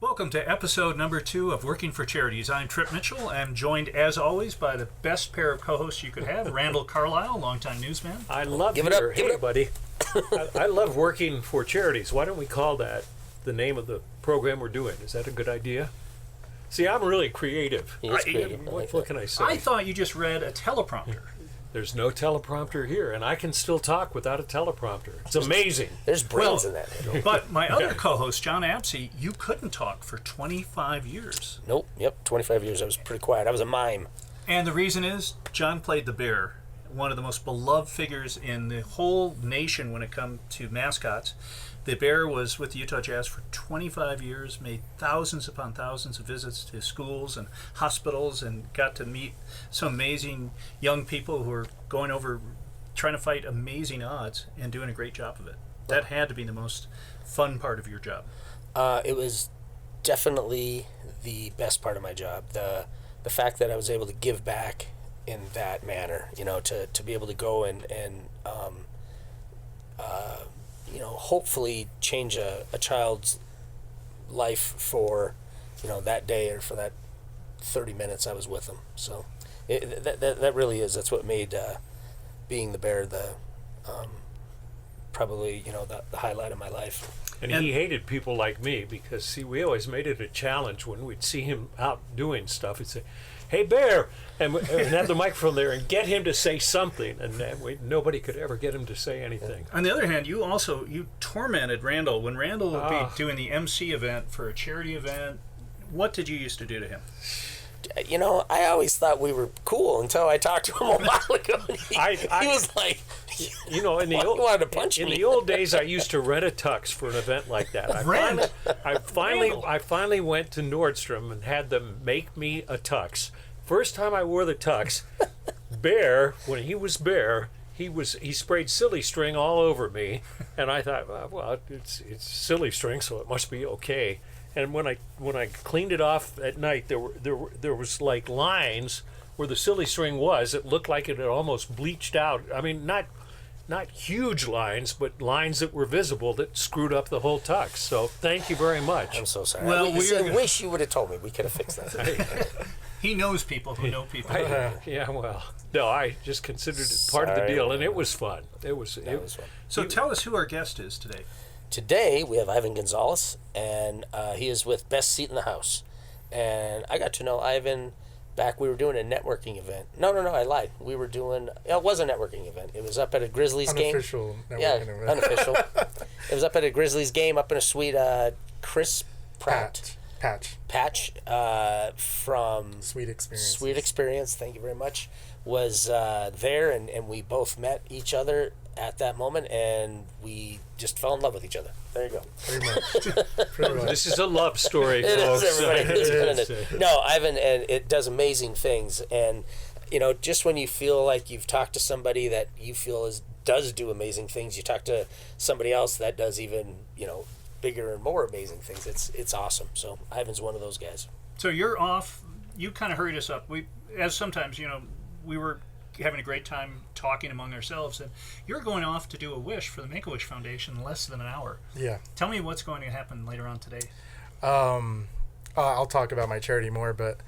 Welcome to episode number 2 of Working for Charities. I'm Trip Mitchell. I'm joined, as always, by the best pair of co-hosts you could have, Randall Carlisle, longtime newsman. I love your, hey buddy, I love Working for Charities. Why don't we call that the name of the program we're doing? Is that a good idea? See, I'm really creative. What can I say? I thought you just read a teleprompter. There's no teleprompter here, and I can still talk without a teleprompter. It's amazing. There's brains in that. But my other co-host, John Apsey, you couldn't talk for 25 years. Nope. Yep. 25 years. I was pretty quiet. I was a mime. And the reason is, John played the bear, one of the most beloved figures in the whole nation when it comes to mascots. The bear was with the Utah Jazz for 25 years, made thousands upon thousands of visits to schools and hospitals, and got to meet some amazing young people who are going over, trying to fight amazing odds and doing a great job of it. That had to be the most fun part of your job. It was definitely the best part of my job. The fact that I was able to give back in that manner, to be able to go and hopefully change a child's life for, that day or for that 30 minutes I was with them. So that really is, that's what made being the bear probably, the highlight of my life. And he hated people like me because, see, we always made it a challenge when we'd see him out doing stuff. He'd say, "Hey, Bear," and have the microphone there and get him to say something, and nobody could ever get him to say anything. On the other hand, you tormented Randall. When Randall would be doing the MC event for a charity event, what did you used to do to him? I always thought we were cool until I talked to him a while ago. He was like, in the old days, I used to rent a tux for an event like that. I finally went to Nordstrom and had them make me a tux. First time I wore the tux, Bear, when he was Bear, he sprayed silly string all over me, and I thought, well, it's silly string, so it must be okay. And when I cleaned it off at night, there was like lines where the silly string was. It looked like it had almost bleached out. I mean, not huge lines, but lines that were visible that screwed up the whole tux. So thank you very much. I'm so sorry. Well, I wish you would have told me. We could have fixed that. He knows people who know people. No, I just considered it part of the deal, and it was fun. It was fun. So tell us who our guest is today. Today, we have Ivan Gonzalez, and he is with Best Seat in the House. And I got to know Ivan back, we were doing a networking event. No, I lied. We were doing, it was a networking event. It was up at a Grizzlies game. Unofficial networking event. Unofficial. It was up at a Grizzlies game up in a suite. Chris Pratt. Patch from Sweet Experience, thank you very much, was there, and we both met each other at that moment, and we just fell in love with each other. There you go. Pretty much. This is a love story, it folks. Is, everybody. No, Ivan, and it does amazing things, and just when you feel like you've talked to somebody that you feel does do amazing things, you talk to somebody else that does even bigger and more amazing things. It's awesome. So Ivan's one of those guys. So you're off. You kind of hurried us up. Sometimes we were having a great time talking among ourselves, and you're going off to do a wish for the Make-A-Wish Foundation in less than an hour. Yeah. Tell me what's going to happen later on today. I'll talk about my charity more, but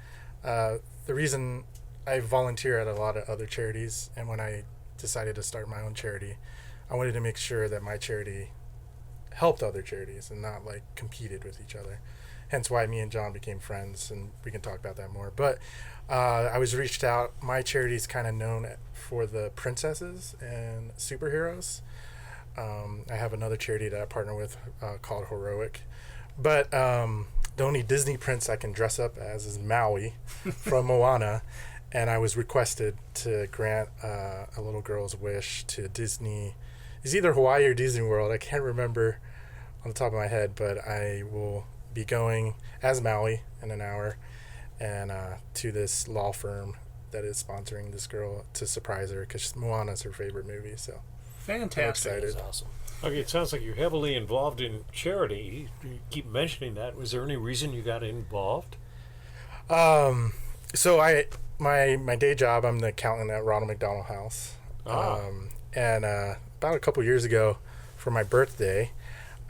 the reason I volunteer at a lot of other charities, and when I decided to start my own charity, I wanted to make sure that my charity helped other charities and not competed with each other. Hence why me and John became friends, and we can talk about that more. But I was reached out. My charity is kind of known for the princesses and superheroes. I have another charity that I partner with called Heroic. But the only Disney prince I can dress up as is Maui from Moana. And I was requested to grant a little girl's wish to Disney. It's either Hawaii or Disney World. I can't remember on the top of my head, but I will be going as Maui in an hour and to this law firm that is sponsoring this girl to surprise her because Moana's her favorite movie. So fantastic. I'm excited. Awesome. Okay, it sounds like you're heavily involved in charity. You keep mentioning that. Was there any reason you got involved? So my day job, I'm the accountant at Ronald McDonald House. And about a couple years ago, for my birthday,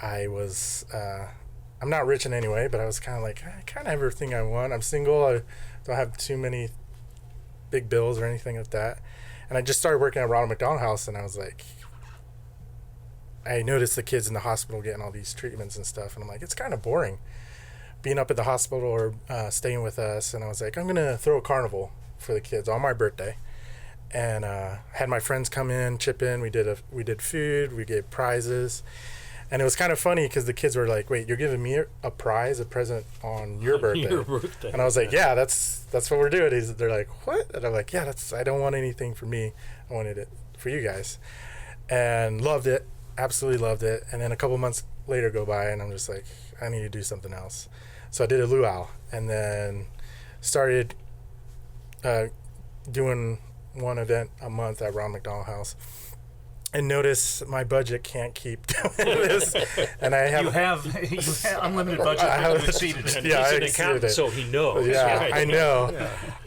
I was, I'm not rich in any way, but I was kind of like, I kind of have everything I want. I'm single. I don't have too many big bills or anything like that. And I just started working at Ronald McDonald House, and I was like, I noticed the kids in the hospital getting all these treatments and stuff, and I'm like, it's kind of boring being up at the hospital or staying with us. And I was like, I'm gonna throw a carnival for the kids on my birthday, and had my friends come in, chip in. We did food, we gave prizes, and it was kind of funny because the kids were like, wait, you're giving me a present on your birthday? Your birthday. And I was like, yeah, that's what we're doing. They're like, what? And I'm like, yeah, I don't want anything for me. I wanted it for you guys. And loved it. Absolutely loved it. And then a couple months later go by, and I'm just like, I need to do something else. So I did a luau, and then started doing one event a month at Ronald McDonald House. And notice my budget can't keep doing this, and I have you have unlimited budget. I have exceeded it. Yeah, I He's an exceeded accountant, it. so he knows. Yeah, Right. I know.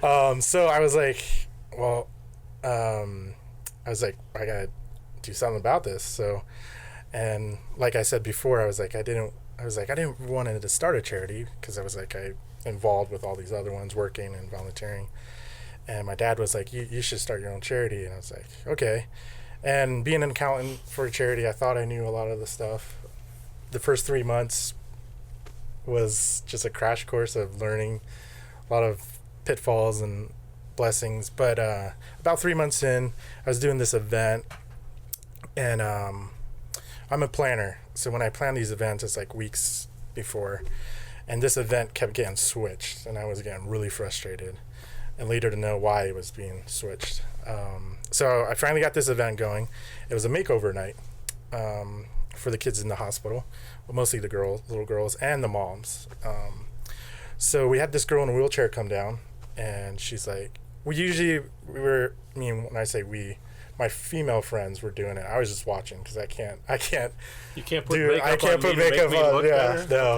Yeah. So I was like, well, I gotta do something about this. So, and like I said before, I didn't want to start a charity because I was like, I involved with all these other ones, working and volunteering. And my dad was like, you should start your own charity. And I was like, okay. And being an accountant for a charity, I thought I knew a lot of the stuff. The first 3 months was just a crash course of learning a lot of pitfalls and blessings. But about 3 months in, I was doing this event, and I'm a planner. So when I plan these events, it's like weeks before. And this event kept getting switched, and I was getting really frustrated. And later to know why it was being switched. So I finally got this event going. It was a makeover night for the kids in the hospital, well, mostly the little girls, and the moms. So we had this girl in a wheelchair come down, and she's like, when I say we, my female friends were doing it. I was just watching because I can't. You can't put makeup on. Look Yeah, better? no.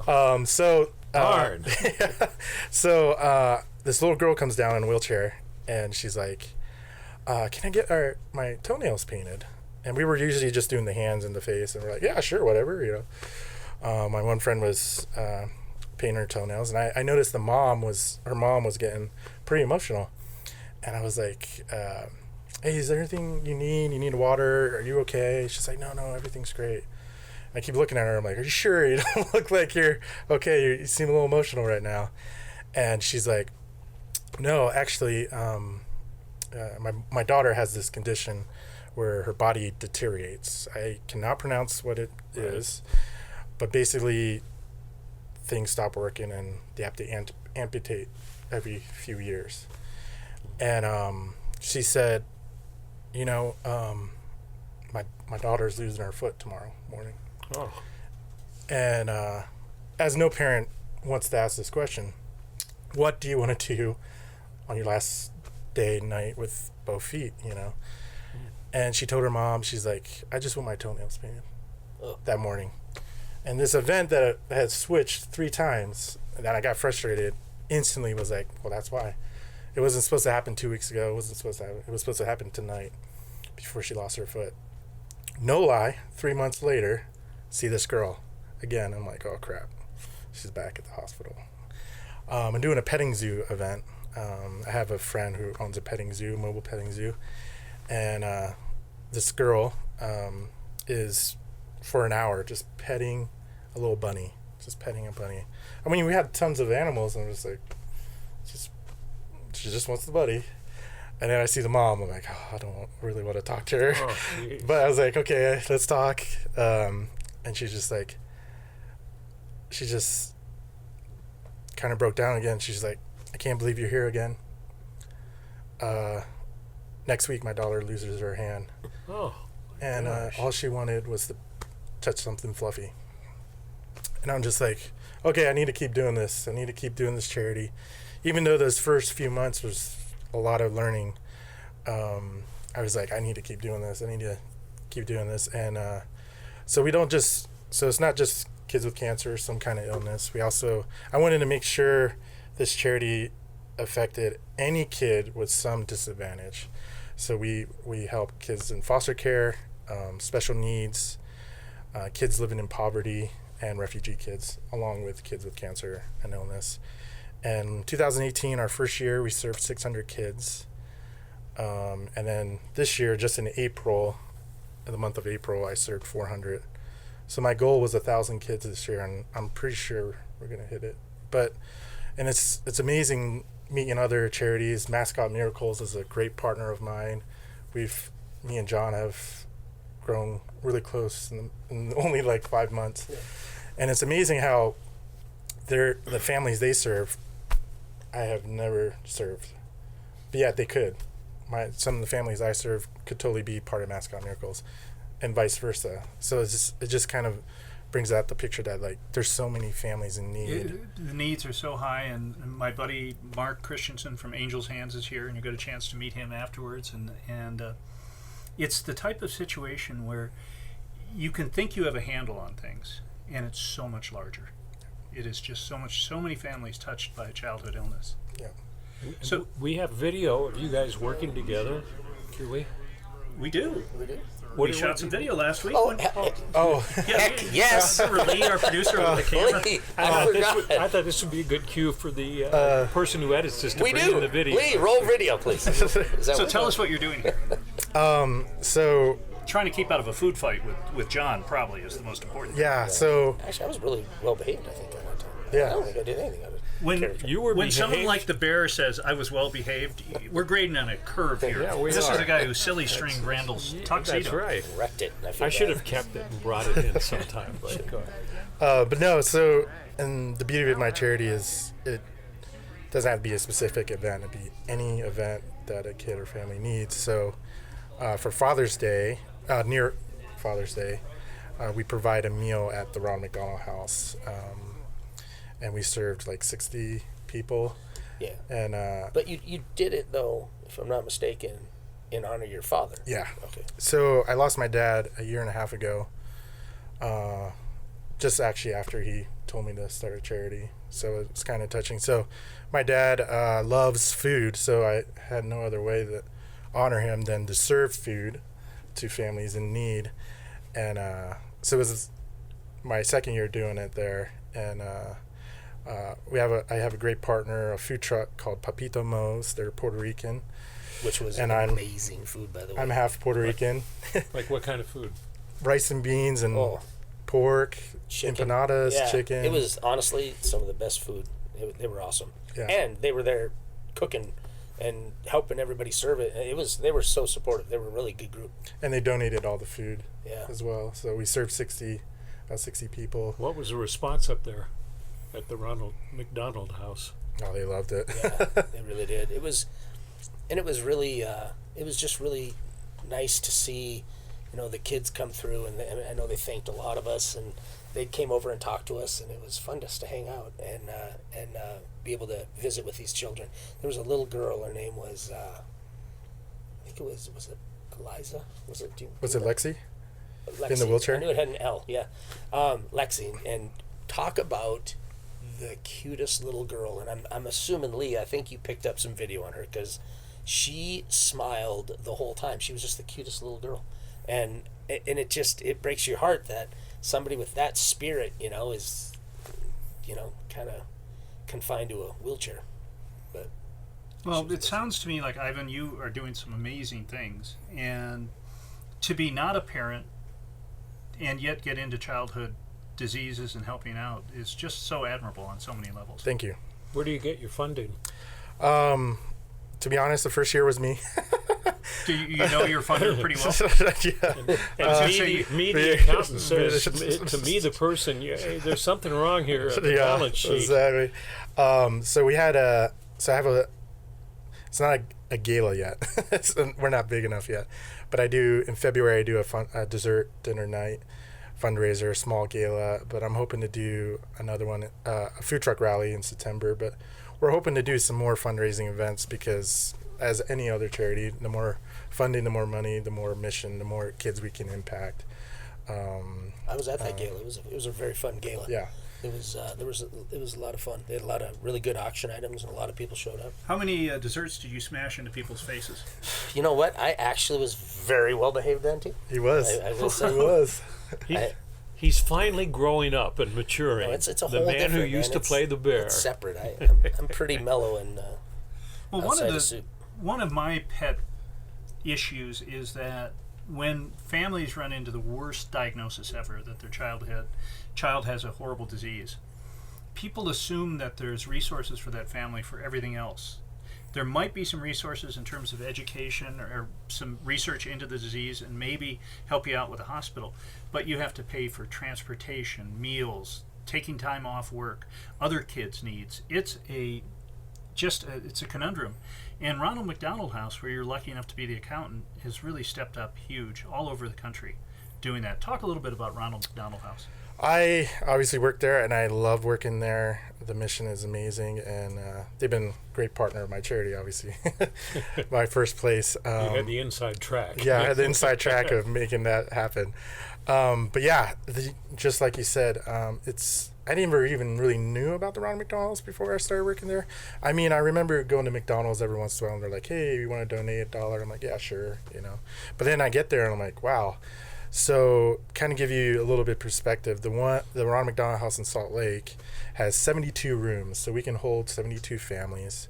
Okay. So Hard. So this little girl comes down in a wheelchair, and she's like, can I get my toenails painted? And we were usually just doing the hands and the face, and we're like, yeah, sure, whatever, my one friend was painting her toenails, and I noticed her mom was getting pretty emotional. And I was like, hey, is there anything you need? You need water? Are you okay? She's like, no, everything's great. And I keep looking at her. I'm like, are you sure? You don't look like you're okay. You seem a little emotional right now. And she's like, no, actually, my daughter has this condition where her body deteriorates. I cannot pronounce what it is, but basically things stop working and they have to amputate every few years. And she said, my daughter's losing her foot tomorrow morning. Oh. And as no parent wants to ask this question, what do you want to do on your last night with both feet, And she told her mom, she's like, I just want my toenails painted that morning. And this event that had switched 3 times, that I got frustrated, instantly was like, well, that's why. It wasn't supposed to happen 2 weeks ago. It was supposed to happen tonight before she lost her foot. No lie, 3 months later, see this girl again. I'm like, oh, crap. She's back at the hospital. I'm doing a petting zoo event. I have a friend who owns a mobile petting zoo. And this girl is, for an hour, just petting a little bunny. Just petting a bunny. I mean, we had tons of animals, and I'm just like, she just wants the buddy. And then I see the mom. I'm like, I don't really want to talk to her. Oh, but I was like, okay, let's talk. And she's just like, she just kind of broke down again. She's like, I can't believe you're here again. Next week, my daughter loses her hand. Oh. And all she wanted was to touch something fluffy. And I'm just like, okay, I need to keep doing this. I need to keep doing this charity. Even though those first few months was a lot of learning, I was like, I need to keep doing this. And so it's not just kids with cancer or some kind of illness. I wanted to make sure this charity affected any kid with some disadvantage. So we help kids in foster care, special needs, kids living in poverty and refugee kids, along with kids with cancer and illness. And 2018, our first year, we served 600 kids. And then this year, just in April, in the month of April, I served 400. So my goal was 1,000 kids this year, and I'm pretty sure we're going to hit it. And it's amazing meeting other charities. Mascot Miracles is a great partner of mine. Me and John have grown really close in only like 5 months. Yeah. And it's amazing how the families they serve, I have never served. But yet they could. Some of the families I serve could totally be part of Mascot Miracles, and vice versa. So it just kind of brings out the picture that like there's so many families in need. The needs are so high, and my buddy Mark Christensen from Angel's Hands is here, and you got a chance to meet him afterwards. And it's the type of situation where you can think you have a handle on things, and it's so much larger. It is just so many families touched by childhood illness. Yeah. So we have video of you guys working together. Do we? We do. We shot some video last week. Heck yes. Lee, our producer, with the camera. Lee, I thought this would be a good cue for the person who edits this to bring in the video. Lee, roll video, please. So tell us what you're doing here. So trying to keep out of a food fight with John probably is the most important thing. Yeah. So actually, I was really well behaved, I think, at that time. Yeah. I don't think I did anything of it. When someone like the Bear says, I was well behaved, we're grading on a curve here. Yeah, this is a guy who silly stringed Randall's tuxedo. That's right. Wrecked it. I should have kept it and brought it in sometime. But go ahead. But no, so, and the beauty of my charity is it doesn't have to be a specific event. It can be any event that a kid or family needs. So for Father's Day, near Father's Day, we provide a meal at the Ronald McDonald House. And we served like 60 people. Yeah. And but you did it though, if I'm not mistaken, in honor of your father. Yeah. Okay. So I lost my dad a year and a half ago. Just actually after he told me to start a charity. So it's kind of touching. So my dad loves food, so I had no other way to honor him than to serve food to families in need. And so it was my second year doing it there, and I have a great partner, a food truck called Papito Mo's. They're Puerto Rican. Which was amazing food, by the way. I'm half Puerto Rican. Like what kind of food? Rice and beans and pork, chicken. Empanadas, chicken. It was honestly some of the best food. They were awesome. Yeah. And they were there cooking and helping everybody serve it. They were so supportive. They were a really good group. And they donated all the food as well. So we served 60 people. What was the response up there at the Ronald McDonald House? Oh, they loved it. Yeah, they really did. It was really, it was just really nice to see, the kids come through, and I know they thanked a lot of us, and they came over and talked to us, and it was fun just to hang out and be able to visit with these children. There was a little girl. Her name was, I think was it Eliza? Was it Lexi? Lexi. In the wheelchair? I knew it had an L. Yeah, Lexi. And talk about the cutest little girl. And I'm assuming, Lee, I think you picked up some video on her because she smiled the whole time. She was just the cutest little girl, and it breaks your heart that somebody with that spirit, is, kind of confined to a wheelchair. But it sounds to me like, Ivan, you are doing some amazing things, and to be not a parent and yet get into childhood diseases and helping out is just so admirable on so many levels. Thank you. Where do you get your funding? To be honest, the first year was me. Do you know your funder pretty well? Yeah. And me, the accountant, says to me, the person, there's something wrong here on the balance sheet. Exactly. So we had it's not a gala yet. We're not big enough yet. But in February, I do a dessert dinner night fundraiser, a small gala. But I'm hoping to do another one, a food truck rally in September. But we're hoping to do some more fundraising events because, as any other charity, the more funding, the more money, the more mission, the more kids we can impact. I was at that gala. It was a very fun gala. Yeah. It was a lot of fun. They had a lot of really good auction items, and a lot of people showed up. How many desserts did you smash into people's faces? You know what? I actually was very well behaved then too. He was. I will say he was. He's finally growing up and maturing. No, it's a the whole man who different, used man. to play the bear. It's separate. I'm pretty mellow and Well, outside of soup. one of my pet issues is that when families run into the worst diagnosis ever, that their child has a horrible disease, people assume that there's resources for that family for everything else. There might be some resources in terms of education or some research into the disease and maybe help you out with a hospital, but you have to pay for transportation, meals, taking time off work, other kids' needs. It's a conundrum. And Ronald McDonald House, where you're lucky enough to be the accountant, has really stepped up huge all over the country doing that. Talk a little bit about Ronald McDonald House. I obviously work there, and I love working there. The mission is amazing, and they've been a great partner of my charity, obviously. My first place. You had the inside track. Yeah, I had the inside track of making that happen. But yeah, just like you said, I never even really knew about the Ronald McDonald's before I started working there. I mean, I remember going to McDonald's every once in a while, and they're like, hey, you want to donate $1? I'm like, yeah, sure, But then I get there, and I'm like, wow. So, kind of give you a little bit of perspective, the Ronald McDonald House in Salt Lake has 72 rooms, so we can hold 72 families.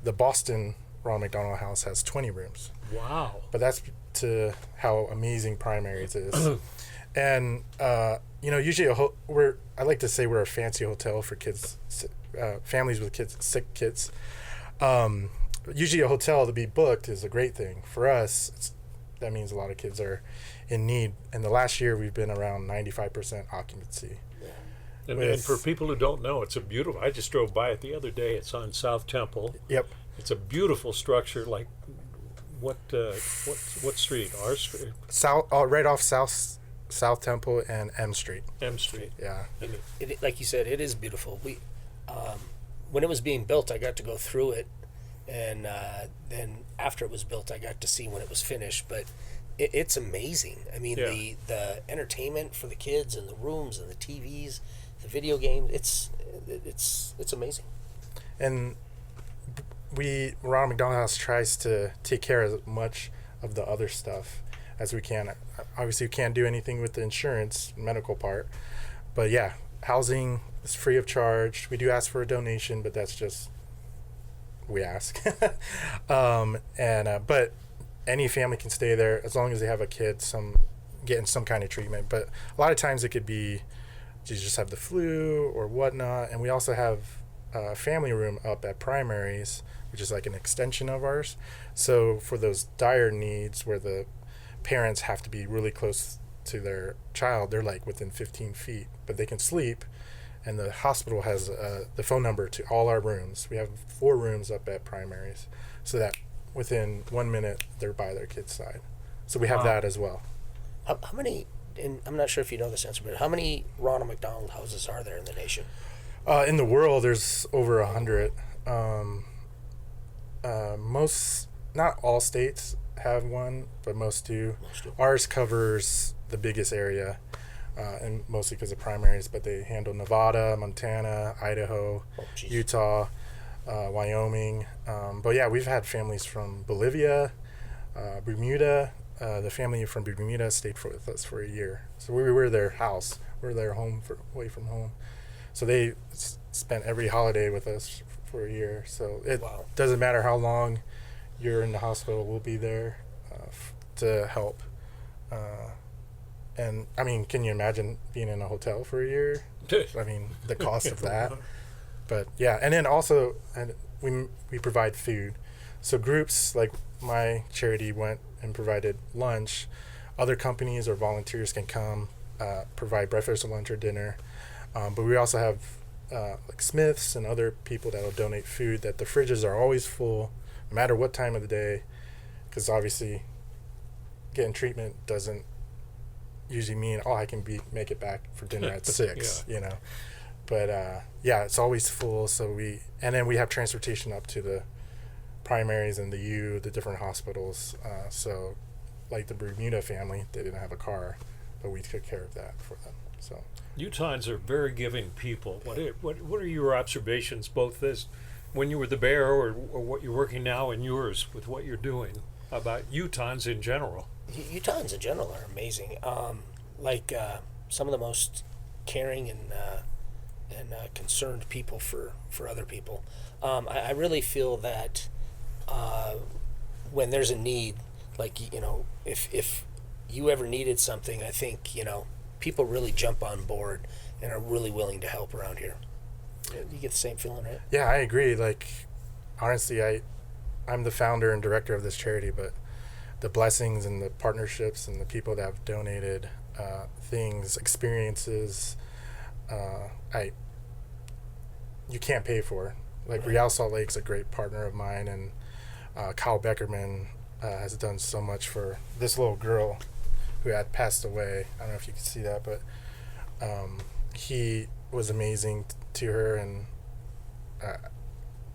The Boston Ronald McDonald House has 20 rooms. Wow. But that's to how amazing Primaries is. And, usually I like to say we're a fancy hotel for kids, families with kids, sick kids. Usually a hotel to be booked is a great thing. For us, that means a lot of kids are in need. And the last year we've been around 95% occupancy. And for people who don't know, it's a beautiful. I just drove by it the other day. It's on South Temple. Yep. It's a beautiful structure. Like what street? Our street. Right off South Temple and M Street. M Street. Yeah. It, like you said, it is beautiful. We, when it was being built, I got to go through it, and then after it was built, I got to see when it was finished. But it's amazing. I mean, the entertainment for the kids and the rooms and the TVs, the video games. It's amazing. And Ronald McDonald House tries to take care of as much of the other stuff as we can. Obviously, we can't do anything with the insurance, medical part. But yeah, housing is free of charge. We do ask for a donation, but that's just, we ask. But any family can stay there as long as they have a kid getting some kind of treatment. But a lot of times it could be you just have the flu or whatnot. And we also have a family room up at Primaries, which is like an extension of ours. So for those dire needs where the parents have to be really close to their child, they're like within 15 feet, but they can sleep. And the hospital has the phone number to all our rooms. We have 4 rooms up at Primaries, so that within 1 minute they're by their kid's side. So we have that as well. How many? And I'm not sure if you know this answer, but how many Ronald McDonald houses are there in the nation? In the world, there's over 100. Most, not all states have one, but most do. Ours covers the biggest area, and mostly because of Primaries, but they handle Nevada, Montana, Idaho, Utah, Wyoming. But yeah, we've had families from Bolivia, Bermuda. The family from Bermuda stayed with us for a year. So we were their house. We were their home away from home. So they spent every holiday with us for a year. So it doesn't matter how long you're in the hospital, we'll be there to help. And I mean, can you imagine being in a hotel for a year? I mean, the cost of that. But yeah, and then also we provide food. So groups like my charity went and provided lunch. Other companies or volunteers can come provide breakfast or lunch or dinner. But we also have like Smiths and other people that will donate food, that the fridges are always full no matter what time of the day, because obviously getting treatment doesn't usually mean I can make it back for dinner at 6. But yeah, it's always full. So then we have transportation up to the Primaries and the different hospitals. So like the Bermuda family, they didn't have a car, but we took care of that for them. So Utahns are very giving people. What are your observations, both as when you were the Bear or what you're working now and yours with what you're doing, about Utahns in general? Utahns in general are amazing. some of the most caring and concerned people for other people. I really feel that when there's a need, like, you know, if you ever needed something, I think, you know, people really jump on board and are really willing to help around here. You get the same feeling, right? Yeah, I agree. Like, honestly, I'm the founder and director of this charity, but the blessings and the partnerships and the people that have donated things, experiences, you can't pay for. Like, Real Salt Lake's a great partner of mine, and Kyle Beckerman has done so much for this little girl who had passed away. I don't know if you can see that, but he was amazing to her, and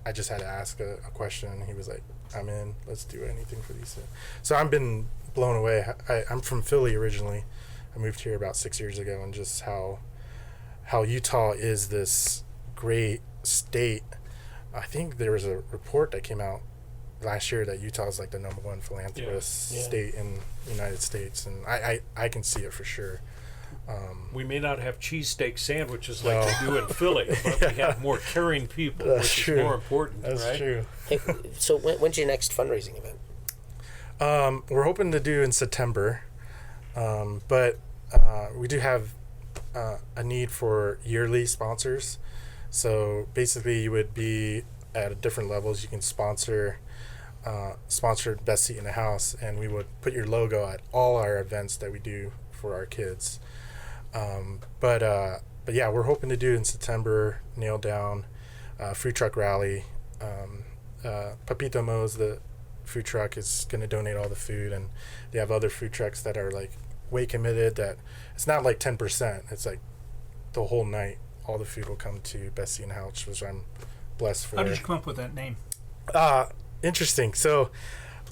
I just had to ask a question, and he was like, I'm in, let's do anything for these. So I've been blown away. I'm from Philly originally. I moved here about 6 years ago, and just how Utah is this great state. I think there was a report that came out last year that Utah is like the #1 philanthropist state in the United States, and I can see it for sure. We may not have cheesesteak sandwiches like they do in Philly, but we have more caring people, which is more important. That's right? true. Hey, so when's your next fundraising event? We're hoping to do in September, but we do have a need for yearly sponsors. So basically, you would be at different levels. You can sponsor Best Seat in the House, and we would put your logo at all our events that we do for our kids. But yeah, we're hoping to do in September, nail down food truck rally. Papito Mo's, the food truck, is going to donate all the food, and they have other food trucks that are like way committed, that it's not like 10%, it's like the whole night all the food will come to Best Seat in the House, which I'm blessed for. How did you come up with that name? Interesting. So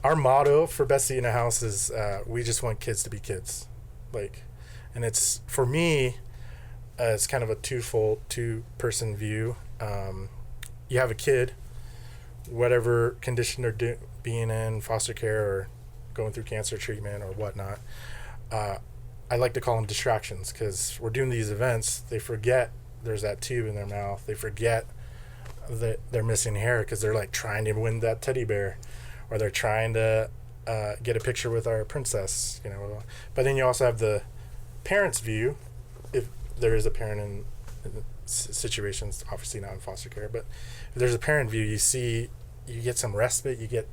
our motto for Best Seat in the House is we just want kids to be kids. Like, and it's, for me, it's kind of a two-person view. You have a kid, whatever condition they're being in, foster care or going through cancer treatment or whatnot. I like to call them distractions, because we're doing these events, they forget there's that tube in their mouth. They forget that they're missing hair because they're like trying to win that teddy bear, or they're trying to get a picture with our princess, you know. But then you also have the parent's view, if there is a parent in situations, obviously not in foster care, but if there's a parent view, you get some respite, you get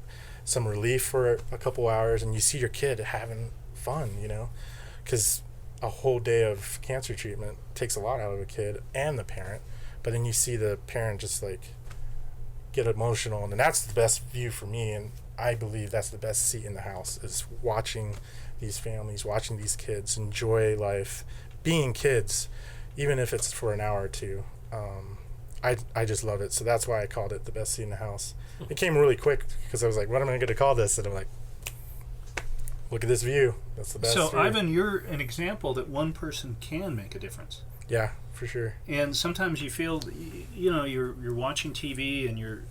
some relief for a couple hours, and you see your kid having fun, you know, because a whole day of cancer treatment takes a lot out of a kid and the parent. But then you see the parent just like get emotional, and that's the best view for me, and I believe that's the best seat in the house, is watching these families, watching these kids enjoy life, being kids, even if it's for an hour or two. I just love it. So that's why I called it the best seat in the house. It came really quick, because I was like, what am I going to call this? And I'm like, look at this view. That's the best So, view. Ivan, you're an example that one person can make a difference. Yeah, for sure. And sometimes you feel, you know, you're watching TV and you're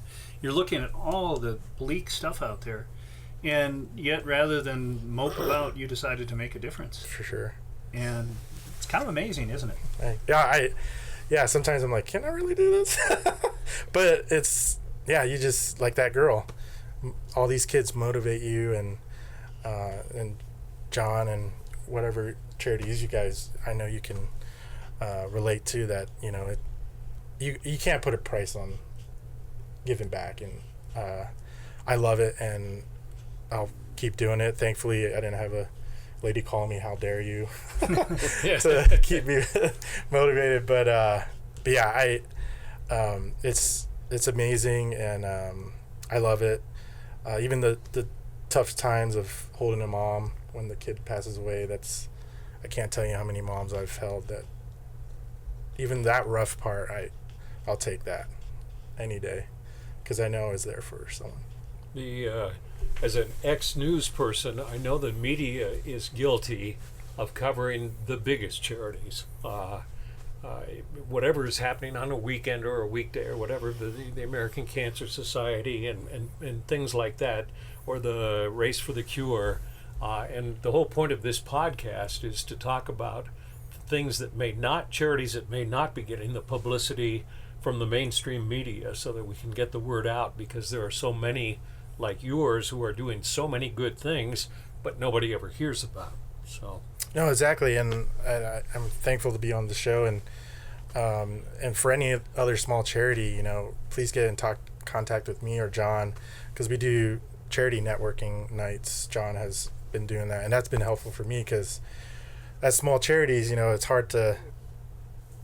looking at all the bleak stuff out there, and yet rather than mope about, you decided to make a difference. For sure. And it's kind of amazing, isn't it? Yeah, sometimes I'm like, can I really do this? But it's, yeah, you just, like that girl, all these kids motivate you, and John and whatever charities you guys, I know you can relate to that, you know, you can't put a price on giving back, and I love it, and I'll keep doing it. Thankfully, I didn't have a lady call me, how dare you, to keep me motivated, but yeah, it's amazing, and I love it. Even the tough times of holding a mom when the kid passes away, I can't tell you how many moms I've held, that even that rough part, I'll take that any day, because I know I was there for someone. As an ex-news person, I know the media is guilty of covering the biggest charities. Whatever is happening on a weekend or a weekday or whatever, the American Cancer Society and things like that, or the Race for the Cure. And the whole point of this podcast is to talk about things that charities that may not be getting the publicity from the mainstream media, so that we can get the word out, because there are so many like yours who are doing so many good things, but nobody ever hears about. So no, exactly, and I'm thankful to be on the show, and for any other small charity, please get in contact with me or John, because we do charity networking nights. John has been doing that, and that's been helpful for me, because as small charities, it's hard to.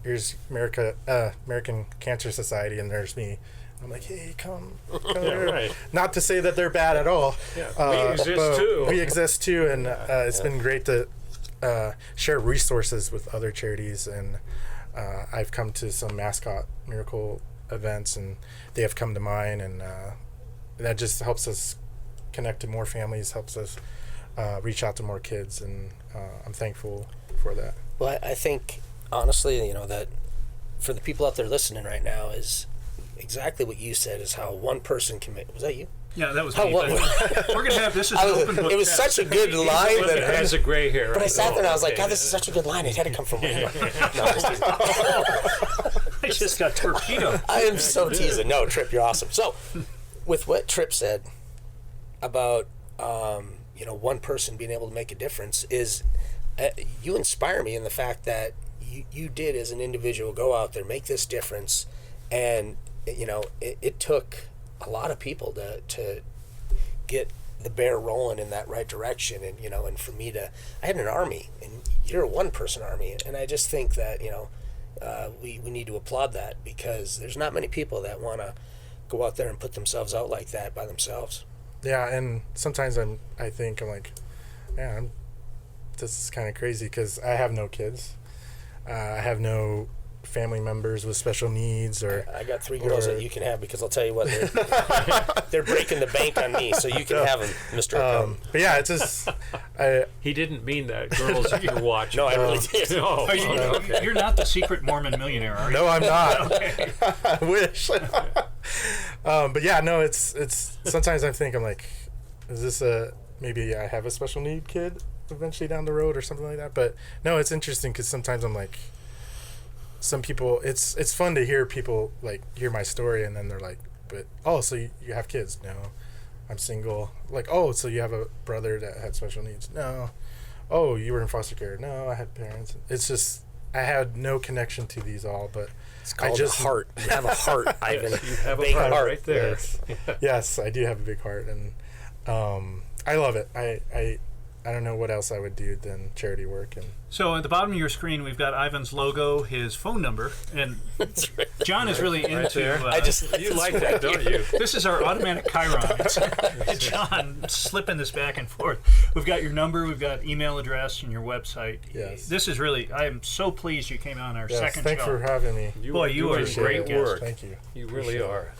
Here's American Cancer Society, and there's me. I'm like, hey, come here. Right. Not to say that they're bad at all. Yeah, we exist too. We exist too, and it's been great to share resources with other charities. And I've come to some mascot miracle events, and they have come to mine, and that just helps us connect to more families, helps us reach out to more kids, and I'm thankful for that. Well, I think, honestly, that for the people out there listening right now is exactly what you said, is how one person can make. Was that you? Yeah, that was me. We're going to have this as an open book. It was such a good line. That it has a gray hair. But I sat there and I was like, God, this is such a good line. It had to come from me. I just got torpedoed. I am so teasing. No, Trip, you're awesome. So, with what Trip said about, one person being able to make a difference, is you inspire me in the fact that you did, as an individual, go out there, make this difference, and it took a lot of people to get the bear rolling in that right direction, and for me I had an army, and you're a one-person army, and I just think that we need to applaud that, because there's not many people that want to go out there and put themselves out like that by themselves. Yeah, and sometimes I think I'm like, man, this is kind of crazy, because I have no kids. I have no family members with special needs, or I got 3 girls that you can have, because I'll tell you what, they're breaking the bank on me, so you can have them, Mr. But yeah, it's just he didn't mean that, girls that you're watching. No, I really did. No. You're not the secret Mormon millionaire, are you? No, I'm not. Okay. I wish. But yeah, no, it's sometimes I think, I'm like, is this maybe I have a special need kid eventually down the road or something like that? But no, it's interesting, because sometimes I'm like, some people, it's fun to hear people like hear my story, and then they're like, but so you have kids? No, I'm single. Like, so you have a brother that had special needs? No. Oh, you were in foster care? No, I had parents. It's just, I had no connection to these all, but it's called a heart. You have a heart, Ivan. You have a heart right there. Yes. Yes, I do have a big heart, and I love it. I don't know what else I would do than charity work. And so at the bottom of your screen, we've got Ivan's logo, his phone number, and John is really into. You like that, don't you? This is our automatic Chiron. It's John slipping this back and forth. We've got your number, we've got email address, and your website. Yes. This is really. I am so pleased you came on our second thanks show. for having me. Boy, you are great work. Thank you. You really are.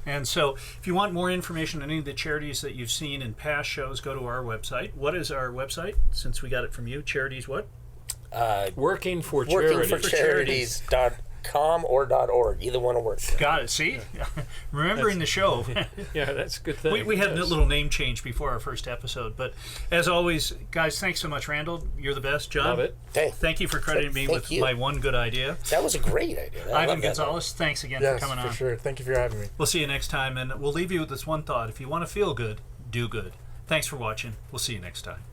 And so, if you want more information on any of the charities that you've seen in past shows, go to our website. What is our website? Since we got it from you, Charities what? Workingforcharities.com or .org. Either one will work. Got it. See? Remembering the show. Yeah, that's a good thing. We had a little name change before our first episode. But as always, guys, thanks so much, Randall. You're the best. John, love it. Hey, thank you for crediting me with my one good idea. That was a great idea. Ivan Gonzalez, thanks again for coming on. Yes, for sure. Thank you for having me. We'll see you next time, and we'll leave you with this one thought. If you want to feel good, do good. Thanks for watching. We'll see you next time.